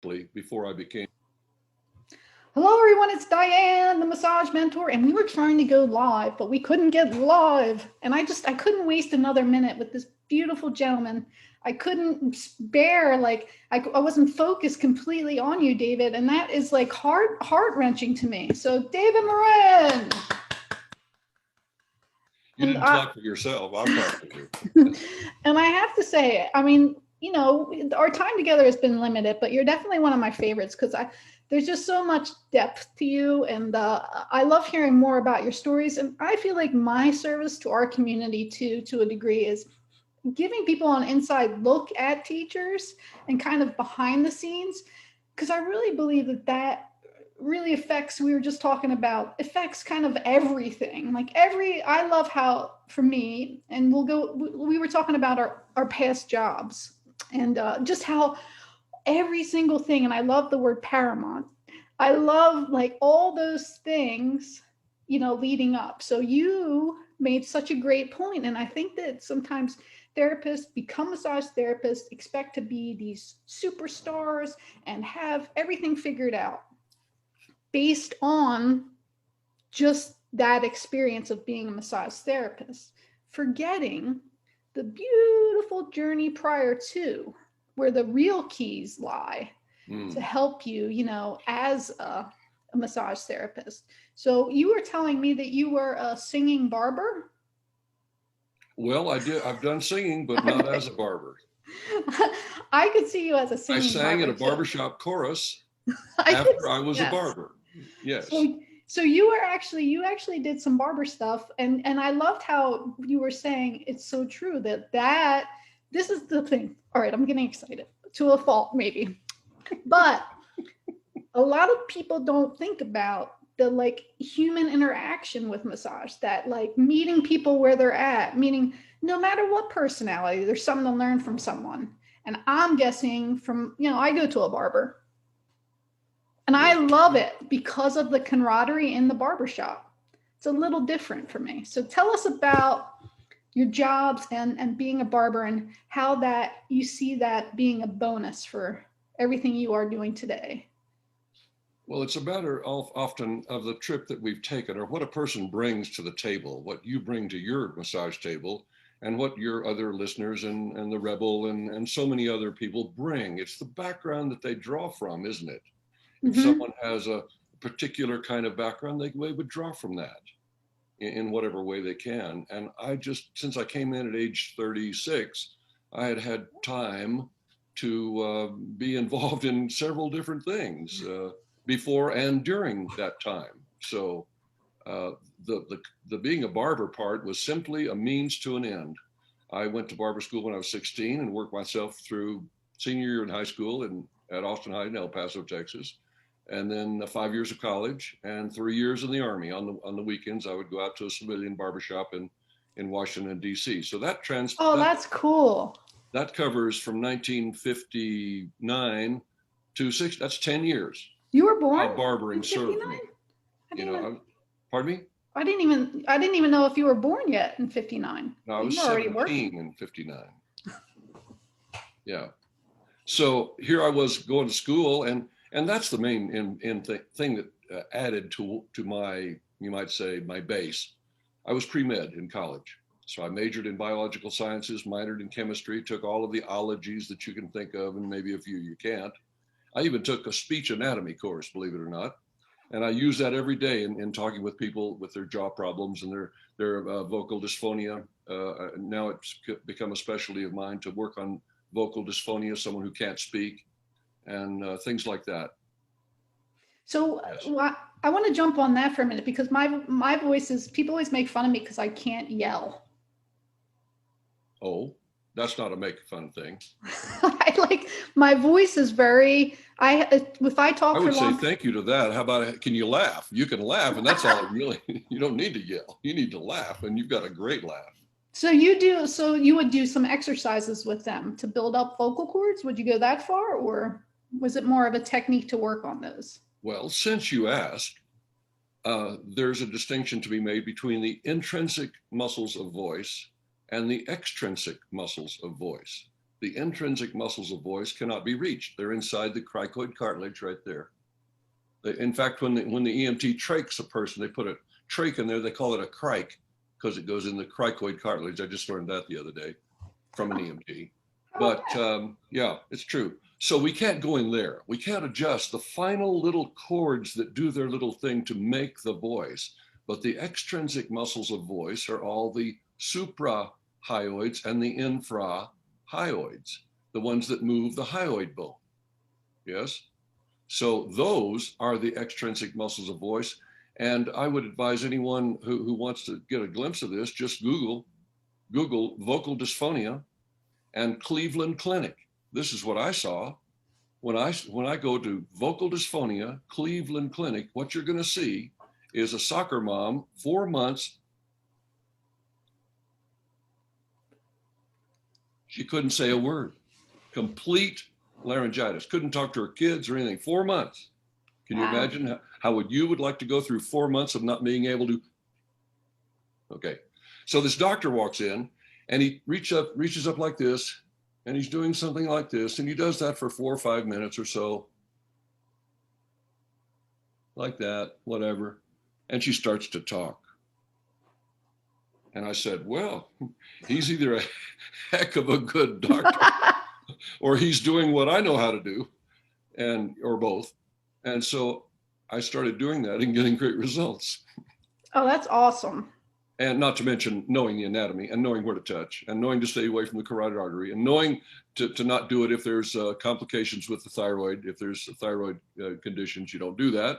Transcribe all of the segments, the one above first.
before I became. Hello, everyone. It's Diane, the massage mentor, and we were trying to go live, but we couldn't get live. And I couldn't waste another minute with this beautiful gentleman. I couldn't bear, I wasn't focused completely on you, David, and that is like heart wrenching to me. So, David Morin. You didn't talk for yourself. I'll talk for you. And I have to say, I mean, our time together has been limited, but you're definitely one of my favorites because there's just so much depth to you, and I love hearing more about your stories. And I feel like my service to our community too, to a degree, is giving people an inside look at teachers and kind of behind the scenes, because I really believe that really affects, we were just talking about, affects kind of everything. I love how, for me, and we were talking about our past jobs, and just how every single thing, and I love the word paramount. I love all those things, leading up. So you made such a great point, and I think that sometimes therapists become massage therapists, expect to be these superstars and have everything figured out based on just that experience of being a massage therapist, forgetting the beautiful journey prior to, where the real keys lie to help you, as a massage therapist. So you were telling me that you were a singing barber? Well, I did. I've done singing, but not as a barber. I could see you as a singing barber. I sang in a barbershop chorus after I was a barber. Yes. So you actually did some barber stuff, and I loved how you were saying it's so true that this is the thing. All right, I'm getting excited to a fault maybe, but a lot of people don't think about the human interaction with massage, that meeting people where they're at, meaning no matter what personality, there's something to learn from someone. And I'm guessing from, I go to a barber, and I love it because of the camaraderie in the barbershop. It's a little different for me. So tell us about your jobs and being a barber, and how that you see that being a bonus for everything you are doing today. Well, it's a matter often of the trip that we've taken, or what a person brings to the table, what you bring to your massage table, and what your other listeners and the Rebel and so many other people bring. It's the background that they draw from, isn't it? If someone has a particular kind of background, they would draw from that in whatever way they can. And since I came in at age 36, I had time to be involved in several different things before and during that time. So the being a barber part was simply a means to an end. I went to barber school when I was 16 and worked myself through senior year in high school at Austin High in El Paso, Texas. And then 5 years of college and 3 years in the Army. On the weekends, I would go out to a civilian barbershop in Washington, D.C. So that's cool. That covers from 1959 to that's 10 years. You were born? How barbering served me. Pardon me? I didn't even know if you were born yet in 59. No, I was 17 in 59. Yeah. So here I was going to school, and that's the main thing that added to my, you might say, my base. I was pre-med in college. So I majored in biological sciences, minored in chemistry, took all of the ologies that you can think of, and maybe a few you can't. I even took a speech anatomy course, believe it or not. And I use that every day in talking with people with their jaw problems and their vocal dysphonia. Now it's become a specialty of mine to work on vocal dysphonia, someone who can't speak, and things like that. So yes. I want to jump on that for a minute, because my voice is, people always make fun of me because I can't yell. Oh, that's not a make fun thing. My voice is very, if I talk I would say thank you to that. How about, can you laugh? You can laugh, and that's all it really, you don't need to yell. You need to laugh, and you've got a great laugh. So you would do some exercises with them to build up vocal cords? Would you go that far, or was it more of a technique to work on those? Well, since you asked, there's a distinction to be made between the intrinsic muscles of voice and the extrinsic muscles of voice. The intrinsic muscles of voice cannot be reached. They're inside the cricoid cartilage right there. In fact, when the EMT trachs a person, they put a trach in there, they call it a crike because it goes in the cricoid cartilage. I just learned that the other day from an EMT. But yeah, it's true. So we can't go in there. We can't adjust the final little chords that do their little thing to make the voice. But the extrinsic muscles of voice are all the suprahyoids and the infrahyoids, the ones that move the hyoid bone. Yes? So those are the extrinsic muscles of voice. And I would advise anyone who wants to get a glimpse of this, just Google vocal dysphonia and Cleveland Clinic. This is what I saw. When I go to vocal dysphonia, Cleveland Clinic, what you're going to see is a soccer mom, 4 months. She couldn't say a word. Complete laryngitis. Couldn't talk to her kids or anything. 4 months. Can you imagine how you would like to go through 4 months of not being able to? Okay. So this doctor walks in and he reaches up like this, and he's doing something like this, and he does that for 4 or 5 minutes or so. Like that, whatever. And she starts to talk. And I said, well, he's either a heck of a good doctor or he's doing what I know how to do, or both. And so I started doing that and getting great results. Oh, that's awesome. And not to mention knowing the anatomy and knowing where to touch and knowing to stay away from the carotid artery and knowing to not do it if there's complications with the thyroid. If there's thyroid conditions, you don't do that.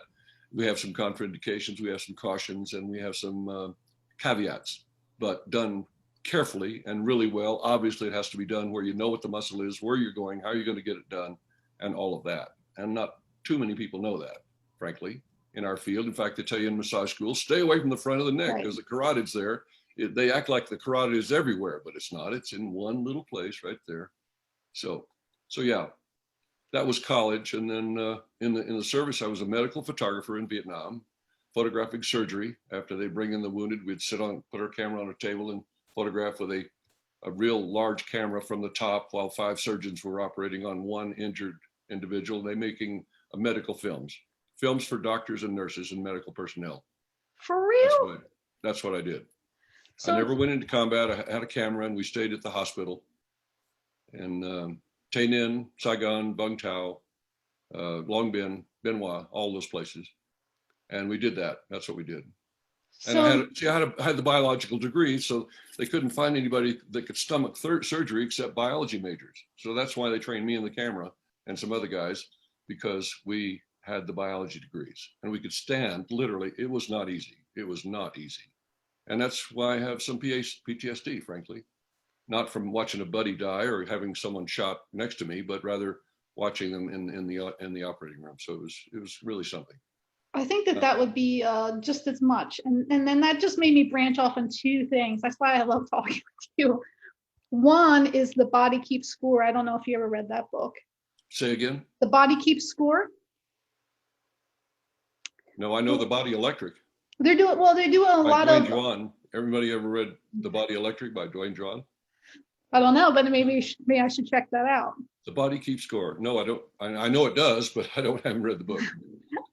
We have some contraindications, we have some cautions, and we have some caveats, but done carefully and really well. Obviously, it has to be done where you know what the muscle is, where you're going, how you're going to get it done, and all of that. And not too many people know that, frankly, in our field. In fact, they tell you in massage school, stay away from the front of the neck because the carotid's there. They act like the carotid is everywhere, but it's not. It's in one little place right there. So yeah, that was college. And then in the service, I was a medical photographer in Vietnam, photographing surgery. After they bring in the wounded, we'd put our camera on a table and photograph with a real large camera from the top while 5 surgeons were operating on one injured individual. They making medical films for doctors and nurses and medical personnel. For real? That's what I did. So I never went into combat. I had a camera and we stayed at the hospital. And Tay Ninh, Saigon, Bung Tao, Long Binh, Bien Hoa, all those places. And we did that. That's what we did. And I had the biological degree, so they couldn't find anybody that could stomach surgery except biology majors. So that's why they trained me in the camera and some other guys, because we had the biology degrees and we could stand. Literally, it was not easy. It was not easy. And that's why I have some PTSD, frankly, not from watching a buddy die or having someone shot next to me, but rather watching them in the operating room. So it was really something. I think that would be just as much. And then that just made me branch off on 2 things. That's why I love talking with you. One is The Body Keeps Score. I don't know if you ever read that book. Say again? The Body Keeps Score. No, I know The Body Electric. They're doing a lot Dwayne of. Juan. Everybody ever read The Body Electric by Dwayne Juan? I don't know, but maybe I should check that out. The Body Keeps Score. No, I don't. I know it does, but haven't read the book.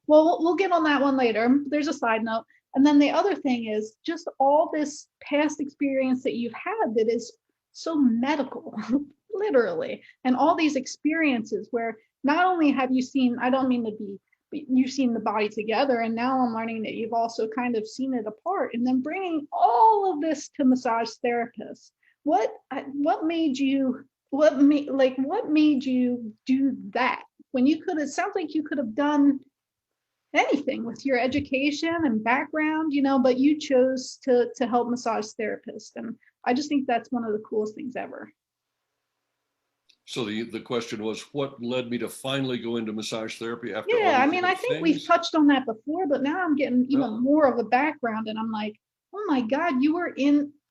Well, we'll get on that one later. There's a side note. And then the other thing is just all this past experience that you've had that is so medical, literally, and all these experiences where not only have you seen, I don't mean to be, you've seen the body together, and now I'm learning that you've also kind of seen it apart, and then bringing all of this to massage therapists. What made you do that when you could? It sounds like you could have done anything with your education and background, but you chose to help massage therapists, and I just think that's one of the coolest things ever. So the question was, what led me to finally go into massage therapy after? Yeah, I mean, I think we've touched on that before, but now I'm getting even more of a background, and I'm like, oh my God, you were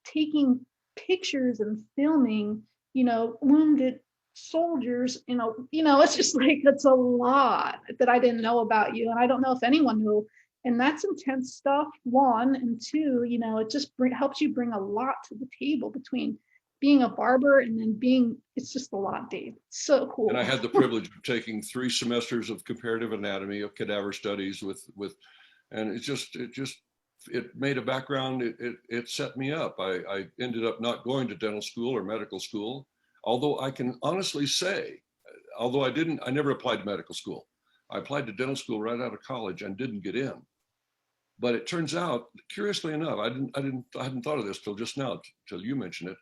taking pictures and filming, wounded soldiers, it's just like, it's a lot that I didn't know about you, and I don't know if anyone knew, and that's intense stuff, 1, and 2, it just helps you bring a lot to the table between being a barber and then it's just a lot, Dave. So cool. And I had the privilege of taking 3 semesters of comparative anatomy, of cadaver studies and it made a background. It set me up. I ended up not going to dental school or medical school, although I can honestly say, I never applied to medical school. I applied to dental school right out of college and didn't get in. But it turns out, curiously enough, I hadn't thought of this till just now, till you mentioned it.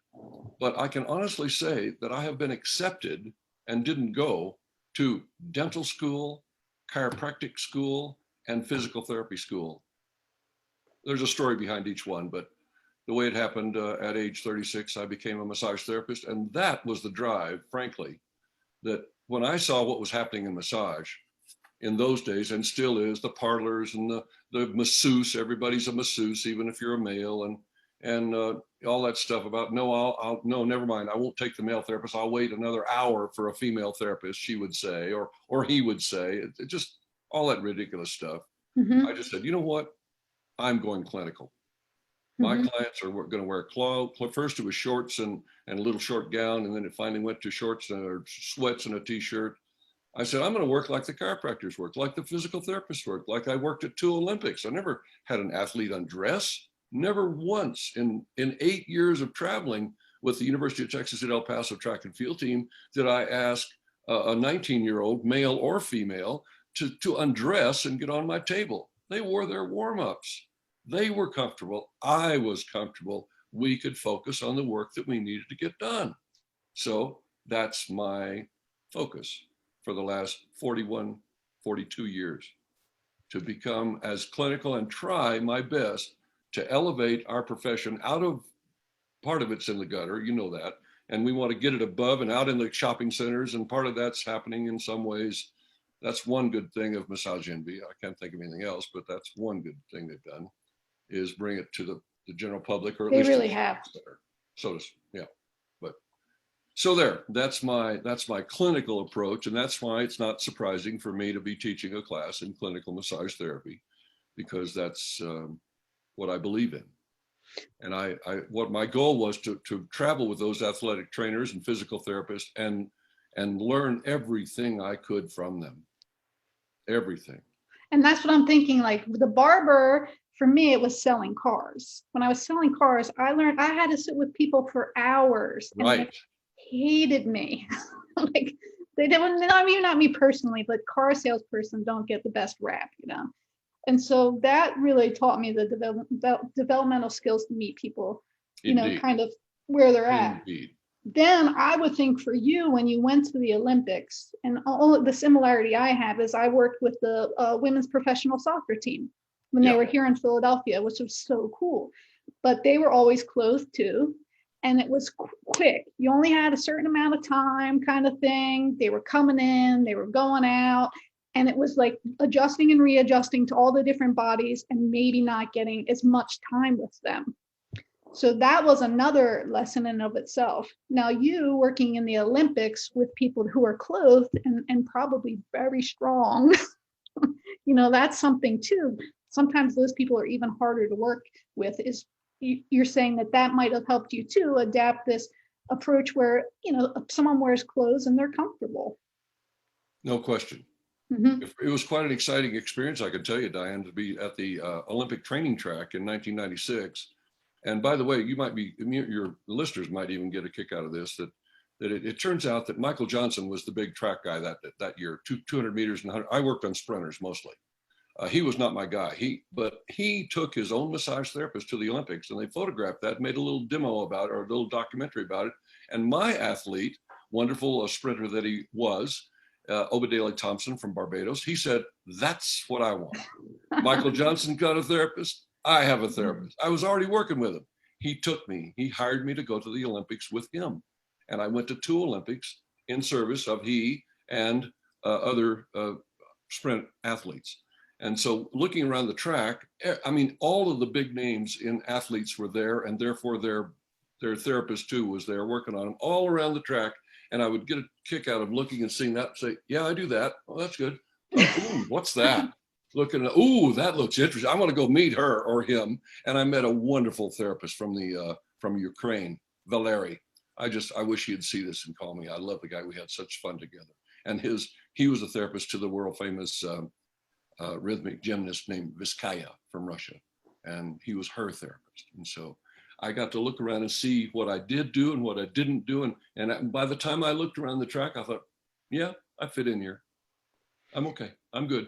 But I can honestly say that I have been accepted and didn't go to dental school, chiropractic school, and physical therapy school. There's a story behind each one, but the way it happened, at age 36, I became a massage therapist. And that was the drive, frankly, that when I saw what was happening in massage in those days, and still is, the parlors and the masseuse, everybody's a masseuse, even if you're a male, and all that stuff about, no, no, never mind. I won't take the male therapist. I'll wait another hour for a female therapist, she would say, or he would say. It just all that ridiculous stuff. Mm-hmm. I just said, you know what? I'm going clinical. My clients are going to wear clothes. First it was shorts and a little short gown, and then it finally went to shorts or sweats and a t-shirt. I said, I'm going to work like the chiropractors work, like the physical therapists work, like I worked at 2 Olympics. I never had an athlete undress, never once in 8 years of traveling with the University of Texas at El Paso track and field team did I ask a 19-year-old, male or female, to undress and get on my table. They wore their warm-ups. They were comfortable. I was comfortable. We could focus on the work that we needed to get done. So that's my focus for the last 41, 42 years, to become as clinical and try my best to elevate our profession out of, part of it's in the gutter, you know that, and we want to get it above and out in the shopping centers, and part of that's happening in some ways. That's one good thing of Massage Envy. I can't think of anything else, but that's one good thing they've done, is bring it to the general public, or at least they really have. So yeah. But so that's my clinical approach, and that's why it's not surprising for me to be teaching a class in clinical massage therapy, because that's what I believe in. And what my goal was to travel with those athletic trainers and physical therapists and learn everything I could from them. Everything. And that's what I'm thinking. Like the barber, for me, it was selling cars. When I was selling cars, I learned I had to sit with people for hours. And right. They hated me. Like they didn't, not me personally, but car salesperson don't get the best rap, And so that really taught me the developmental skills to meet people, Indeed. Kind of where they're at. Indeed. Then I would think for you, when you went to the Olympics, and all the similarity I have is I worked with the women's professional soccer team when they were here in Philadelphia, which was so cool. But they were always closed too. And it was quick. You only had a certain amount of time, kind of thing. They were coming in, they were going out. And it was like adjusting and readjusting to all the different bodies and maybe not getting as much time with them. So that was another lesson in of itself. Now you working in the Olympics with people who are clothed and probably very strong, that's something too. Sometimes those people are even harder to work with. Is you're saying that might have helped you too adapt this approach where, someone wears clothes and they're comfortable. No question. It was quite an exciting experience, I can tell you, Diane, to be at the Olympic training track in 1996. And by the way, your listeners might even get a kick out of this, that it turns out that Michael Johnson was the big track guy that year, 200 meters and 100. I worked on sprinters mostly. He was not my guy. But he took his own massage therapist to the Olympics, and they photographed that, made a little demo about it, or a little documentary about it. And my athlete, wonderful sprinter that he was, Obadele Thompson from Barbados, he said, that's what I want. Michael Johnson got a therapist. I have a therapist. I was already working with him. He hired me to go to the Olympics with him. And I went to 2 Olympics in service of he and other sprint athletes. And so looking around the track, all of the big names in athletes were there, and therefore their therapist too was there working on them all around the track. And I would get a kick out of looking and seeing that and say, yeah, I do that. Oh, that's good. Ooh, what's that? Looking at, ooh, that looks interesting. I want to go meet her or him. And I met a wonderful therapist from Ukraine, Valery. I wish he'd see this and call me. I love the guy. We had such fun together. And he was a therapist to the world famous rhythmic gymnast named Vizcaya from Russia. And he was her therapist. And so I got to look around and see what I did do and what I didn't do. And by the time I looked around the track, I thought, yeah, I fit in here. I'm okay. I'm good.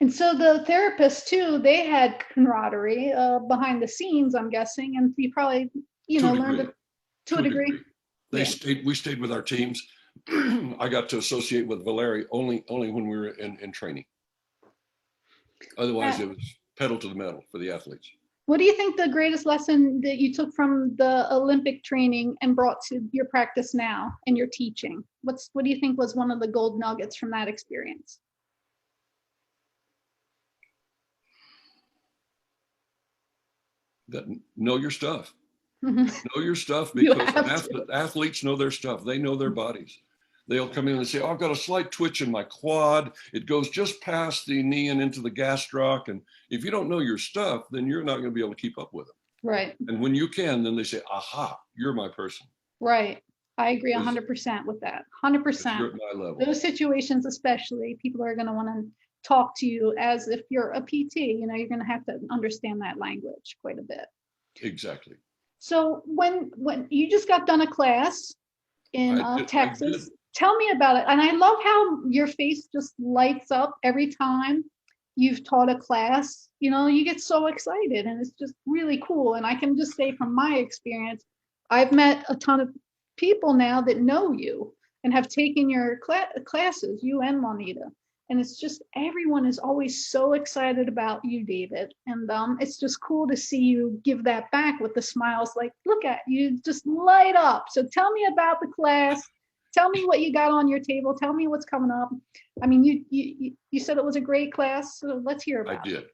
And so the therapists too, they had camaraderie behind the scenes, I'm guessing, and you probably, learned it to a degree. We stayed with our teams. I got to associate with Valeri only when we were in training. Otherwise, it was pedal to the metal for the athletes. What do you think the greatest lesson that you took from the Olympic training and brought to your practice now and your teaching? What do you think was one of the gold nuggets from that experience? That know your stuff. Know your stuff, because athletes know their stuff. They know their bodies. They'll come in and say, oh, I've got a slight twitch in my quad. It goes just past the knee and into the gastroc. And if you don't know your stuff, then you're not going to be able to keep up with it. Right. And when you can, then they say, aha, you're my person. Right. I agree 100% with that. 100%. You're at my level. Those situations, especially, people are going to want to talk to you as if you're a PT. You're going to have to understand that language quite a bit. Exactly. So when you just got done a class in Texas, tell me about it. And I love how your face just lights up every time you've taught a class. You get so excited, and it's just really cool. And I can just say from my experience, I've met a ton of people now that know you and have taken your classes, you and Juanita. And it's just, everyone is always so excited about you, David. And it's just cool to see you give that back with the smiles, like, look at you, just light up. So tell me about the class. Tell me what you got on your table. Tell me what's coming up. I mean, you said it was a great class, so let's hear about it. I did.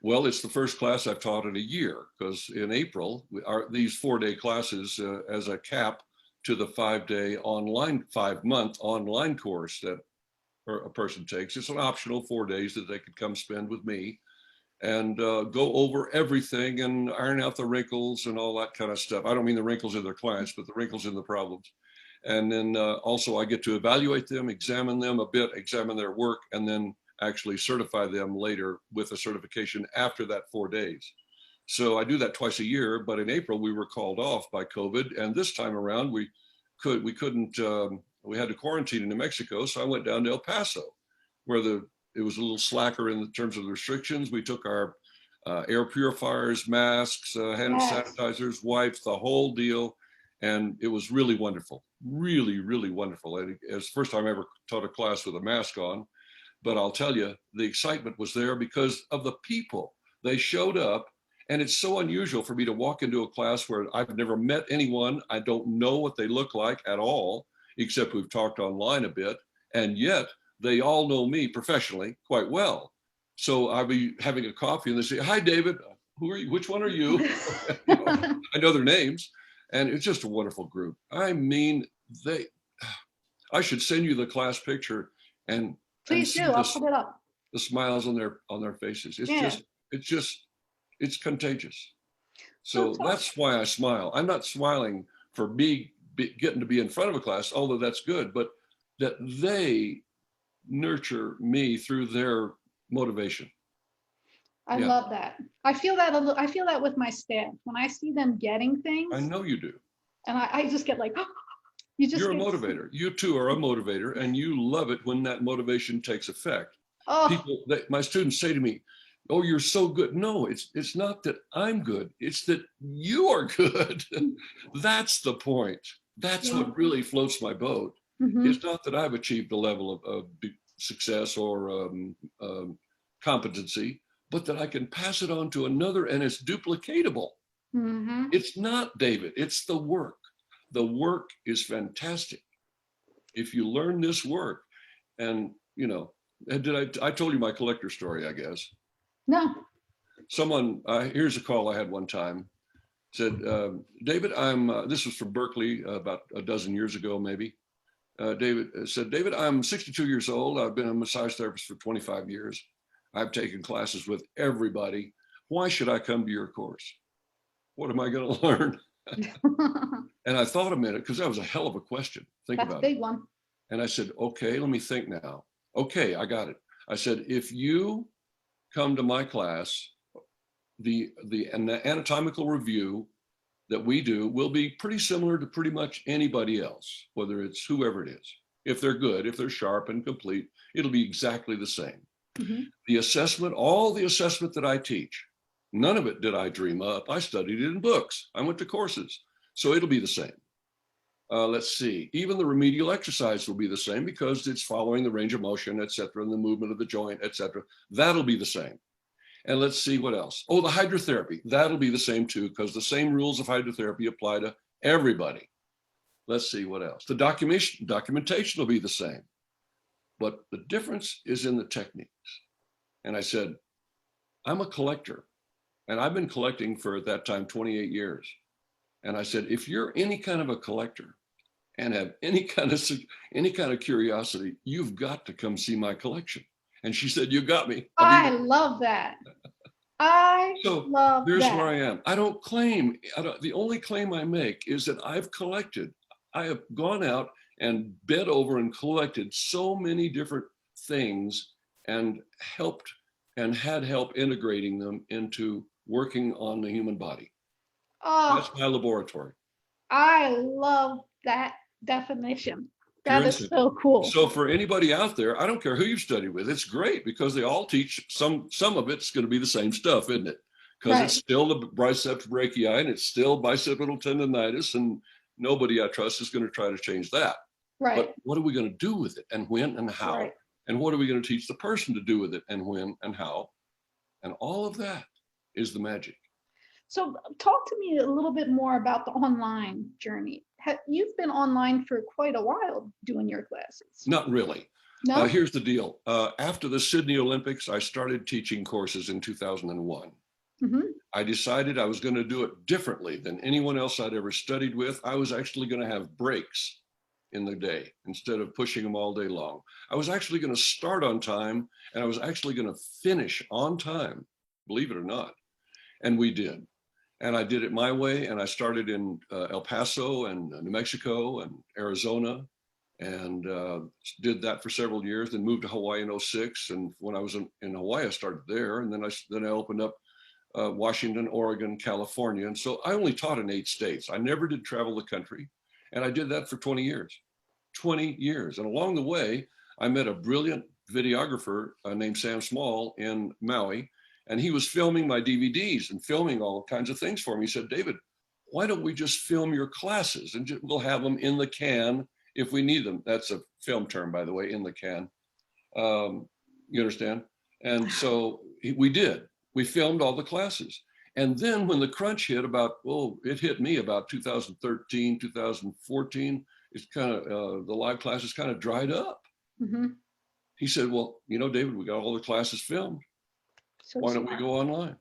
Well, it's the first class I've taught in a year, because in April, these 4-day classes as a cap to the 5-month online course that a person takes. It's an optional 4 days that they could come spend with me and go over everything and iron out the wrinkles and all that kind of stuff. I don't mean the wrinkles in their clients, but the wrinkles in the problems. And then also I get to evaluate them, examine them a bit, examine their work, and then actually certify them later with a certification after that 4 days. So I do that twice a year, but in April we were called off by COVID. And this time around we couldn't, we had to quarantine in New Mexico. So I went down to El Paso, where it was a little slacker in terms of the restrictions. We took our air purifiers, masks, hand sanitizers, wipes, the whole deal. And it was really wonderful, really, really wonderful. It was the first time I ever taught a class with a mask on. But I'll tell you, the excitement was there because of the people. They showed up. And it's so unusual for me to walk into a class where I've never met anyone. I don't know what they look like at all, except we've talked online a bit. And yet they all know me professionally quite well. So I'll be having a coffee and they say, hi, David, who are you? Which one are you? I know their names. And it's just a wonderful group. I mean, I should send you the class picture and please do. I'll put it up. The smiles on their faces. It's contagious. So that's why I smile. I'm not smiling for me getting to be in front of a class, although that's good, but that they nurture me through their motivation. I love that. I feel that with my staff. When I see them getting things. I know you do. And I just get like, you're a motivator. You too are a motivator, and you love it when that motivation takes effect. My students say to me, oh, you're so good. No, it's not that I'm good. It's that you are good. That's the point. That's what really floats my boat. Mm-hmm. It's not that I've achieved a level of success or competency, but that I can pass it on to another and it's duplicatable. Mm-hmm. It's not, David, it's the work. The work is fantastic. If you learn this work, and I told you my collector story, I guess. No. Someone, here's a call I had one time, said, David, this was from Berkeley about a dozen years ago, maybe. David said, David, I'm 62 years old. I've been a massage therapist for 25 years. I've taken classes with everybody. Why should I come to your course? What am I going to learn? And I thought a minute, because that was a hell of a question. Think That's a about big it. one. And I said, okay, let me think now. Okay, I got it. I said, if you come to my class, the anatomical review that we do will be pretty similar to pretty much anybody else, whether it's whoever it is. If they're good, if they're sharp and complete, it'll be exactly the same. Mm-hmm. The assessment, all the assessment that I teach, none of it did I dream up. I studied it in books. I went to courses. So it'll be the same. Let's see, even the remedial exercise will be the same because it's following the range of motion, et cetera, and the movement of the joint, et cetera. That'll be the same. And let's see what else. Oh, the hydrotherapy, that'll be the same too, because the same rules of hydrotherapy apply to everybody. Let's see what else. The documentation will be the same, but the difference is in the techniques. And I said, I'm a collector, and I've been collecting for, at that time, 28 years. And I said, if you're any kind of a collector and have any kind of curiosity, you've got to come see my collection. And she said, you got me. I love that. So love here's that. where I am. I don't claim, the only claim I make is that I've collected. I have gone out and bent over and collected so many different things and helped and had help integrating them into working on the human body. That's Oh, my laboratory. I love that definition. Pure That and is simple. so cool. So for anybody out there, I don't care who you study with, it's great because they all teach some of it's going to be the same stuff, isn't it? Because Right. it's still the biceps brachii and it's still bicipital tendonitis, and nobody I trust is going to try to change that. Right. But what are we going to do with it, and when and how? Right. And what are we going to teach the person to do with it, and when and how? And all of that is the magic. So talk to me a little bit more about the online journey. You've been online for quite a while doing your classes. Not really. No? Here's the deal. After the Sydney Olympics, I started teaching courses in 2001. Mm-hmm. I decided I was going to do it differently than anyone else I'd ever studied with. I was actually going to have breaks in the day instead of pushing them all day long. I was actually going to start on time, and I was actually going to finish on time, believe it or not. And we did. And I did it my way. And I started in El Paso and New Mexico and Arizona, and did that for several years, then moved to Hawaii in 2006. And when I was in Hawaii, I started there. And then I opened up Washington, Oregon, California. And so I only taught in 8 states. I never did travel the country. And I did that for 20 years. 20 years. And along the way, I met a brilliant videographer named Sam Small in Maui. And he was filming my DVDs and filming all kinds of things for me. He said, David, why don't we just film your classes and we'll have them in the can if we need them. That's a film term, by the way, in the can. You understand? And so we did. We filmed all the classes. And then when the crunch hit it hit me about 2013, 2014, it's kind of, the live classes kind of dried up. Mm-hmm. He said, well, David, we got all the classes filmed. So why don't we go online?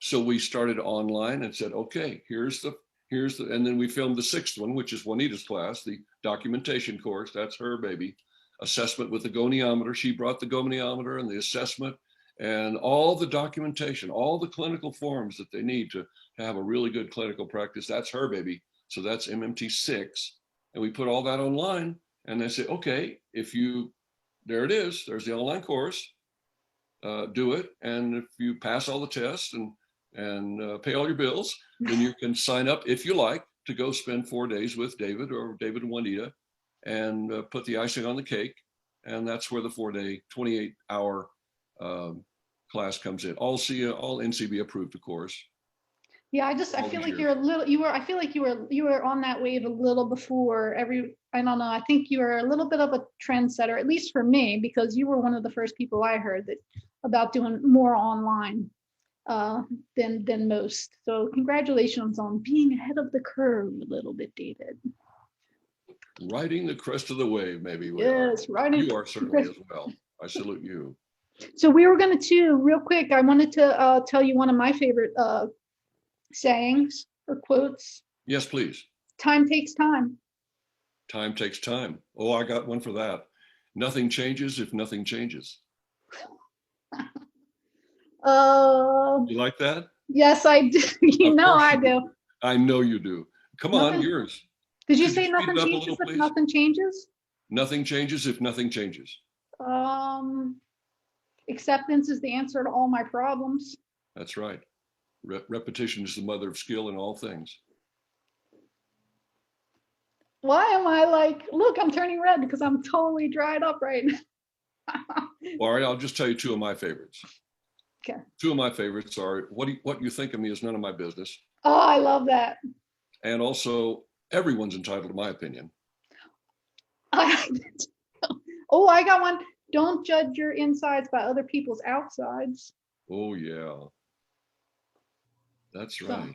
So we started online and said, okay, here's the, and then we filmed the 6th one, which is Juanita's class, the documentation course. That's her baby. Assessment with the goniometer. She brought the goniometer and the assessment and all the documentation, all the clinical forms that they need to have a really good clinical practice. That's her baby. So that's MMT 6. And we put all that online, and they say, okay, there it is. There's the online course. Do it, and if you pass all the tests and pay all your bills, then you can sign up if you like to go spend 4 days with David or David and Juanita and put the icing on the cake. And that's where the 4-day, 28-hour class comes in. All NCB approved, of course. Yeah, I feel like I feel like you were on that wave a little before I don't know. I think you were a little bit of a trendsetter, at least for me, because you were one of the first people I heard about doing more online than most. So congratulations on being ahead of the curve a little bit, David. Riding the crest of the wave, maybe. Yes, riding. You are certainly as well. I salute you. So we were going to, real quick, I wanted to tell you one of my favorite sayings or quotes. Yes, please. Time takes time. Time takes time. Oh, I got one for that. Nothing changes if nothing changes. You like that? Yes, I do. I do. I know you do. Come on, Nothing. yours. Did you Could you say speed nothing it up a changes little, if please? nothing changes? Nothing changes if nothing changes. Acceptance is the answer to all my problems. That's right. Repetition is the mother of skill in all things. Why am I like, look, I'm turning red because I'm totally dried up right now. All right, I'll just tell you two of my favorites. Okay. Two of my favorites are what you think of me is none of my business. Oh, I love that. And also, everyone's entitled to my opinion. Oh, I got one. Don't judge your insides by other people's outsides. Oh, yeah. That's right.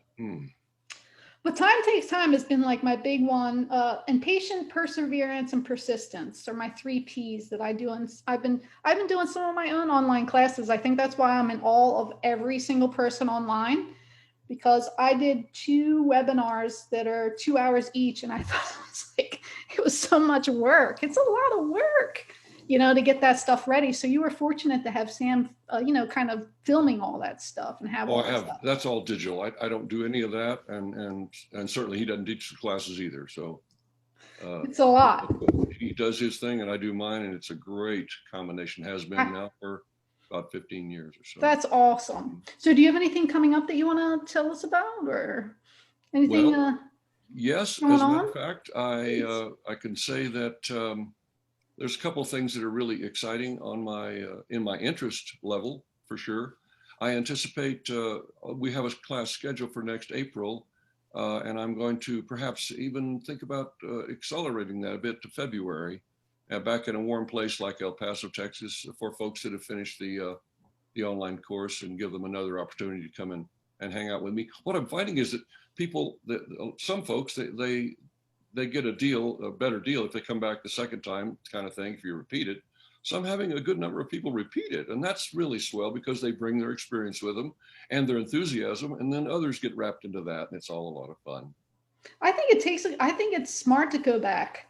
But time takes time has been like my big one. And patient perseverance and persistence are my 3 P's that I do. And I've been doing some of my own online classes. I think that's why I'm in all of every single person online, because I did 2 webinars that are 2 hours each. And I thought it was so much work. It's a lot of work, to get that stuff ready. So you were fortunate to have Sam, kind of filming all that stuff and have all that stuff. That's all digital. I don't do any of that. And certainly he doesn't teach the classes either. So it's a lot. He does his thing and I do mine. And it's a great combination, has been now for about 15 years or so. That's awesome. So do you have anything coming up that you want to tell us about, or anything? Well, yes, as a matter of fact, I can say that there's a couple of things that are really exciting on my in my interest level, for sure. I anticipate we have a class scheduled for next April, and I'm going to perhaps even think about accelerating that a bit to February, back in a warm place like El Paso, Texas, for folks that have finished the online course, and give them another opportunity to come in and hang out with me. What I'm finding is that some folks, they get a better deal if they come back the second time, kind of thing, if you repeat it. So I'm having a good number of people repeat it, and that's really swell because they bring their experience with them and their enthusiasm, and then others get wrapped into that, and it's all a lot of fun. I think it's smart to go back.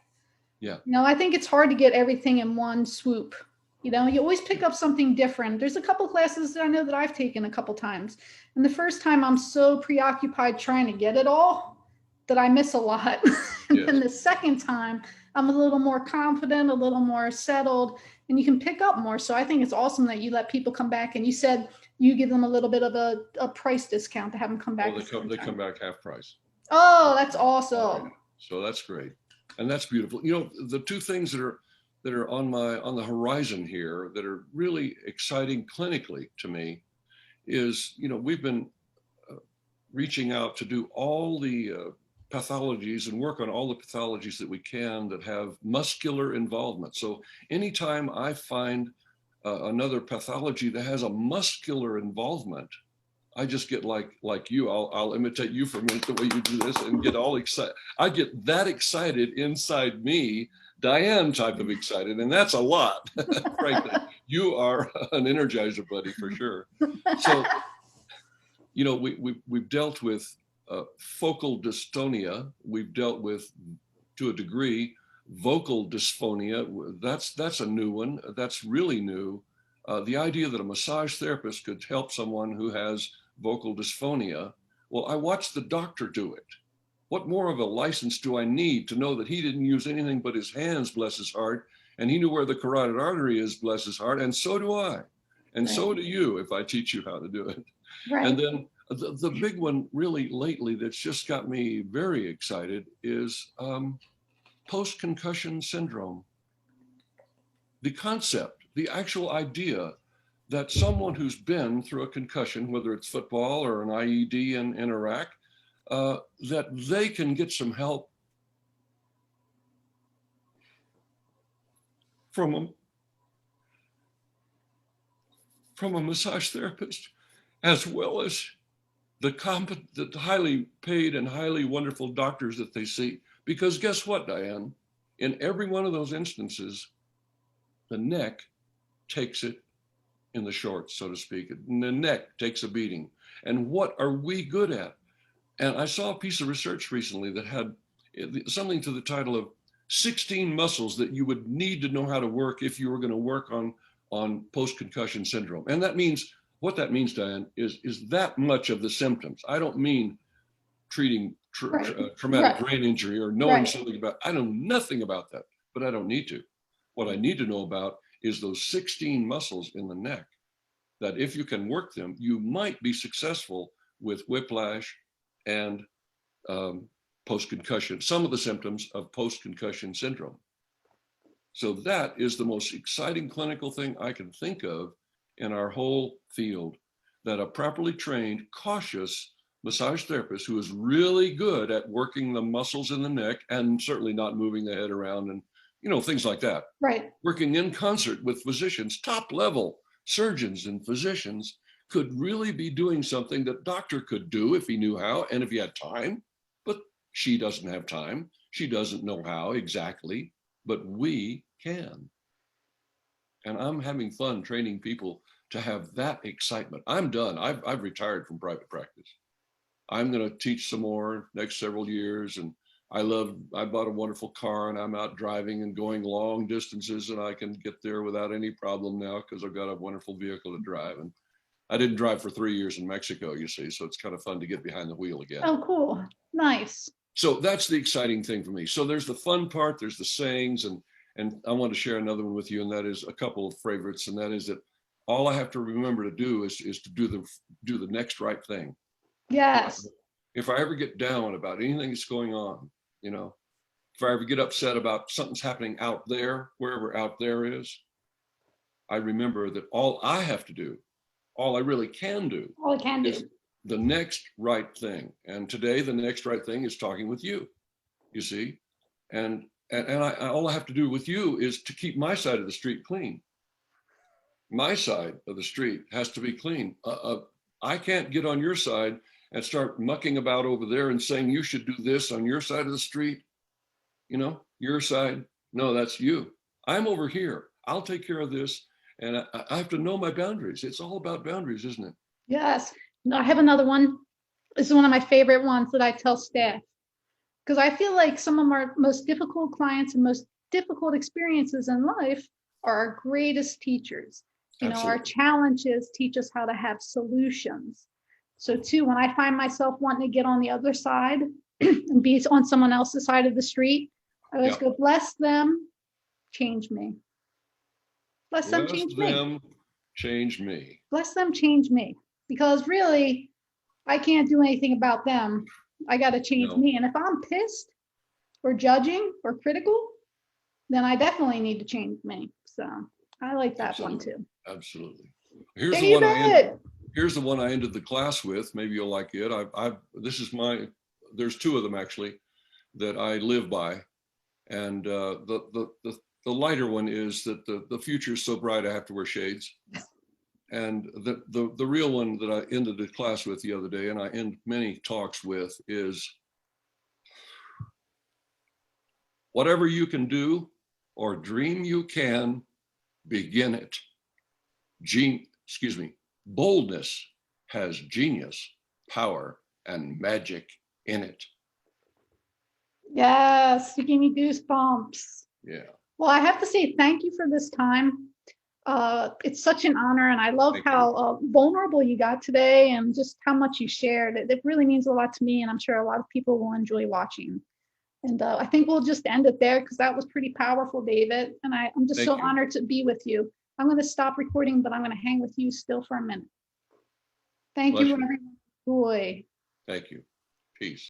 Yeah. I think it's hard to get everything in one swoop. You always pick up something different. There's a couple classes that I know that I've taken a couple times, and the first time I'm so preoccupied trying to get it all that I miss a lot. And then the second time I'm a little more confident, a little more settled, and you can pick up more. So I think it's awesome that you let people come back, and you said you give them a little bit of a price discount to have them come back. They come back half price. Oh, that's awesome. So that's great. And that's beautiful. The two things that are on the horizon here that are really exciting clinically to me is, we've been reaching out to do all the pathologies and work on all the pathologies that we can that have muscular involvement. So anytime I find another pathology that has a muscular involvement, I just get like you. I'll imitate you for a minute, the way you do this, and get all excited. I get that excited inside me, Diane type of excited, and that's a lot. Frankly, you are an energizer buddy for sure. So, we've dealt with focal dystonia. We've dealt with, to a degree, vocal dysphonia. That's a new one. That's really new. The idea that a massage therapist could help someone who has vocal dysphonia. Well, I watched the doctor do it. What more of a license do I need to know that he didn't use anything but his hands, bless his heart, and he knew where the carotid artery is, bless his heart, and so do I. And so do you if I teach you how to do it. Right. And then the big one really lately that's just got me very excited is post-concussion syndrome. The concept, the actual idea that someone who's been through a concussion, whether it's football or an IED in Iraq, that they can get some help from a massage therapist, as well as the highly paid and highly wonderful doctors that they see. Because guess what, Diane? In every one of those instances, the neck takes it in the shorts, so to speak. And the neck takes a beating. And what are we good at? And I saw a piece of research recently that had something to the title of 16 muscles that you would need to know how to work if you were going to work on post-concussion syndrome. And that means, what that means, Diane, is that much of the symptoms. I don't mean treating Right. traumatic Right. brain injury or knowing Right. something about. I know nothing about that, but I don't need to. What I need to know about is those 16 muscles in the neck that if you can work them, you might be successful with whiplash and post-concussion, some of the symptoms of post-concussion syndrome. So that is the most exciting clinical thing I can think of in our whole field, that a properly trained, cautious massage therapist who is really good at working the muscles in the neck and certainly not moving the head around and, you know, things like that. Right. Working in concert with physicians, top level surgeons and physicians, could really be doing something that doctor could do if he knew how and if he had time. But she doesn't have time. She doesn't know how exactly, but we can. And I'm having fun training people to have that excitement. I'm done. I've retired from private practice. I'm going to teach some more next several years. And I bought a wonderful car and I'm out driving and going long distances, and I can get there without any problem now because I've got a wonderful vehicle to drive. And I didn't drive for 3 years in Mexico, you see, so it's kind of fun to get behind the wheel again. Oh, cool. Nice. So that's the exciting thing for me. So there's the fun part, there's the sayings, and I want to share another one with you, and that is a couple of favorites, and that is that all I have to remember to do is to do the next right thing. Yes. If I ever get down about anything that's going on, you know, if I ever get upset about something's happening out there, wherever out there is, I remember that all I have to do, all I really can do, All I can is do. the next right thing. And today, the next right thing is talking with you, you see, and all I have to do with you is to keep my side of the street clean. My side of the street has to be clean. I can't get on your side and start mucking about over there and saying you should do this on your side of the street. You know, your side. No, that's you. I'm over here. I'll take care of this. And I have to know my boundaries. It's all about boundaries, isn't it? Yes. No, I have another one. This is one of my favorite ones that I tell staff, because I feel like some of our most difficult clients and most difficult experiences in life are our greatest teachers. You know, our challenges teach us how to have solutions. So too, when I find myself wanting to get on the other side and be on someone else's side of the street, I always go, bless them, change me. Bless them, change me. Change me. Bless them, change me. Because really, I can't do anything about them. I got to change me. And if I'm pissed or judging or critical, then I definitely need to change me. So I like that one too. Absolutely. Here's there the you one go. Here's the one I ended the class with. Maybe you'll like it. There's two of them actually that I live by. And the lighter one is that the future is so bright I have to wear shades. And the real one that I ended the class with the other day, and I end many talks with, is whatever you can do or dream you can, begin it. Boldness has genius, power, and magic in it. Yes, you gave me goosebumps. Yeah. Well, I have to say thank you for this time. It's such an honor, and I love how vulnerable you got today and just how much you shared. It really means a lot to me, and I'm sure a lot of people will enjoy watching. And I think we'll just end it there because that was pretty powerful, David. And I'm just so honored to be with you. I'm going to stop recording, but I'm going to hang with you still for a minute. Thank you, everyone. Boy. Thank you. Peace.